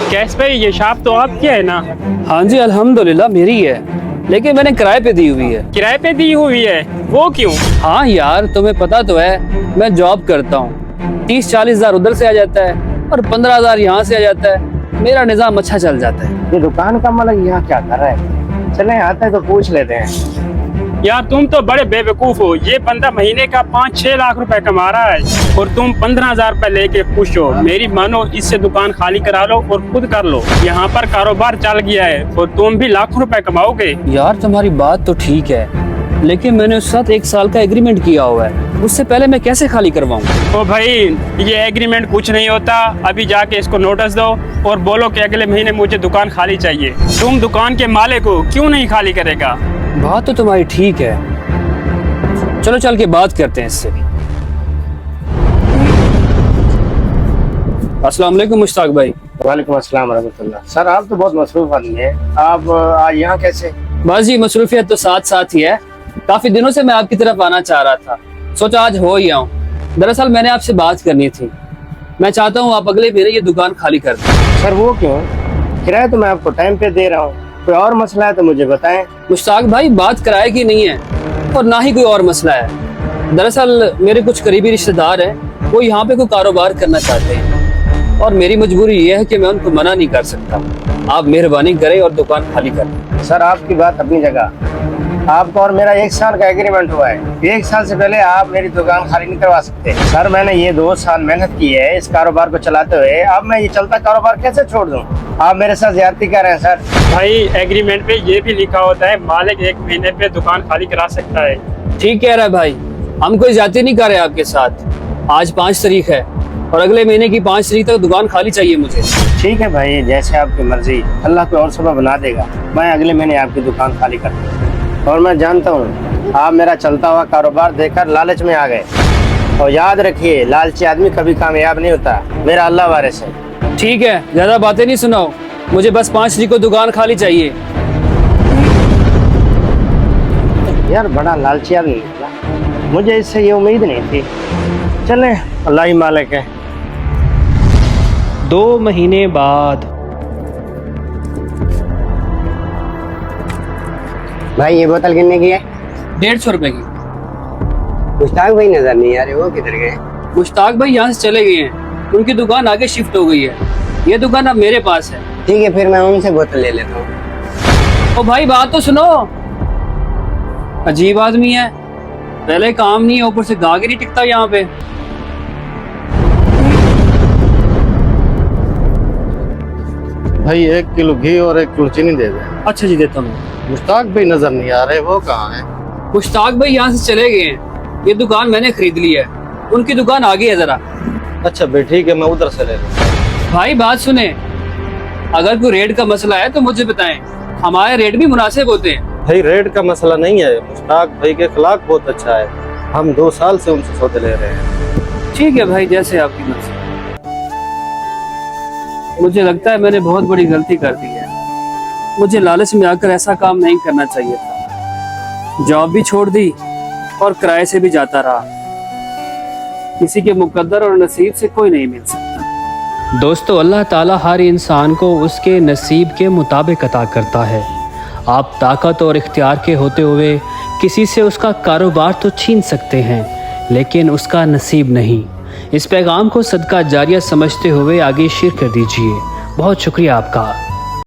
Cash भाई ये shop तो आपकी है ना? हाँ जी अल्हम्दुलिल्लाह मेरी है, लेकिन मैंने किराए पे दी हुई है। किराए पे दी हुई है? वो क्यों? हाँ यार तुम्हें पता तो है मैं जॉब करता हूँ, 30-40 हजार उधर से आ जाता है और 15 हजार यहाँ से आ जाता है। मेरा निजाम अच्छा चल जाता है। ये दुकान का मालिक यहाँ क्या कर रहा है? चले आते हैं तो पूछ लेते हैं। यार तुम तो बड़े बेवकूफ हो। ये बंदा महीने का 5-6 लाख रुपए कमा रहा है और तुम 15,000 रुपए लेके खुश हो। मेरी मानो इससे दुकान खाली करा लो और खुद कर लो। यहाँ पर कारोबार चल गया है और तुम भी लाखों रुपए कमाओगे। यार तुम्हारी बात तो ठीक है, लेकिन मैंने उसके साथ 1 साल का एग्रीमेंट किया हुआ है, उससे पहले मैं कैसे खाली करवाऊँ? तो भाई ये एग्रीमेंट कुछ नहीं होता। अभी जाके इसको नोटिस दो और बोलो कि अगले महीने मुझे दुकान खाली चाहिए। तुम दुकान के मालिक हो, क्यों नहीं खाली करेगा? बात तो तुम्हारी ठीक है, चलो चल के बात करते हैं इससे। अस्सलाम वालेकुम मुश्ताक भाई। वालेकुम अस्सलाम रहमतुल्लाह। सर आप तो बहुत मसरूफ आदमी है, आप आज यहाँ कैसे? बस जी मसरूफियत तो साथ साथ ही है। काफी दिनों से मैं आपकी तरफ आना चाह रहा था, सोचा आज हो ही आऊं। दरअसल मैंने आपसे बात करनी थी। मैं चाहता हूं आप अगले महीने ये दुकान खाली कर दें। सर वो क्यों? किराया तो मैं आपको टाइम पे दे रहा हूँ, कोई और मसला है तो मुझे बताएं। मुश्ताक भाई बात किराए की नहीं है और ना ही कोई और मसला है। दरअसल मेरे कुछ करीबी रिश्तेदार हैं, वो यहाँ पे कोई कारोबार करना चाहते हैं और मेरी मजबूरी ये है कि मैं उनको मना नहीं कर सकता। आप मेहरबानी करें और दुकान खाली कर दें। सर आपकी बात अपनी जगह, आपका और मेरा 1 साल का एग्रीमेंट हुआ है। 1 साल से पहले आप मेरी दुकान खाली नहीं करवा सकते। सर मैंने ये 2 साल मेहनत की है इस कारोबार को चलाते हुए, अब मैं ये चलता कारोबार कैसे छोड़ दूं? आप मेरे साथ ज्यादती कर रहे हैं सर। भाई एग्रीमेंट पे ये भी लिखा होता है मालिक 1 महीने पे दुकान खाली करा सकता है। ठीक कह रहा है भाई, हम कोई ज्यादती नहीं कर रहे आपके साथ। आज 5 तारीख है और अगले महीने की 5 तारीख तक दुकान खाली चाहिए मुझे। ठीक है भाई, जैसे आपकी मर्जी, अल्लाह कोई और सबब बना देगा। मैं अगले महीने आपकी दुकान खाली कर दूंगा। और मैं जानता हूँ आप मेरा चलता हुआ कारोबार देखकर लालच में आ गए, और याद रखिए लालची आदमी कभी कामयाब नहीं होता। मेरा अल्लाह वारिस है। ठीक है, ज्यादा बातें नहीं सुनाओ, मुझे बस 5 तारीख को दुकान खाली चाहिए। यार बड़ा लालची आदमी निकला, मुझे इससे ये उम्मीद नहीं थी। चले अल्लाह ही मालिक है। 2 महीने बाद। भाई ये बोतल कितने की है? 150 रुपए की। मुश्ताक भाई नजर नहीं आ रहे, वो किधर गए? मुश्ताक भाई यहाँ से चले गए हैं, उनकी दुकान आगे शिफ्ट हो गई है। ये दुकान अब मेरे पास है। ठीक है फिर मैं उनसे बोतल ले लेता हूँ। ओ भाई बात तो सुनो, अजीब आदमी है, पहले काम नहीं है ऊपर से गाहक नहीं टिकता यहाँ पे। भाई 1 किलो घी और 1 किलो चीनी दे दे। अच्छा जी देता हूँ। मुश्ताक भाई नजर नहीं आ रहे, वो कहाँ है? मुश्ताक भाई यहाँ से चले गए हैं, ये दुकान मैंने खरीद ली है, उनकी दुकान आगे है जरा। अच्छा भाई ठीक है, मैं उधर से ले लूँ। भाई बात सुने, अगर कोई रेट का मसला है तो मुझे बताएं, हमारे रेट भी मुनासिब होते हैं। भाई रेट का मसला नहीं है, मुश्ताक भाई के अखलाक बहुत अच्छा है, हम 2 साल से उनसे सौदे ले रहे हैं। ठीक है भाई, जैसे आपकी मर्जी। मुझे लगता है मैंने बहुत बड़ी गलती कर दी है, मुझे लालच में आकर ऐसा काम नहीं करना चाहिए था। जॉब भी छोड़ दी और किराए से भी जाता रहा। किसी के मुकद्दर और नसीब से कोई नहीं मिल सकता। दोस्तों अल्लाह ताला हर इंसान को उसके नसीब के मुताबिक अता करता है। आप ताकत और इख्तियार के होते हुए किसी से उसका कारोबार तो छीन सकते हैं, लेकिन उसका नसीब नहीं। इस पैगाम को सदका जारिया समझते हुए आगे शेयर कर दीजिए। बहुत शुक्रिया आपका।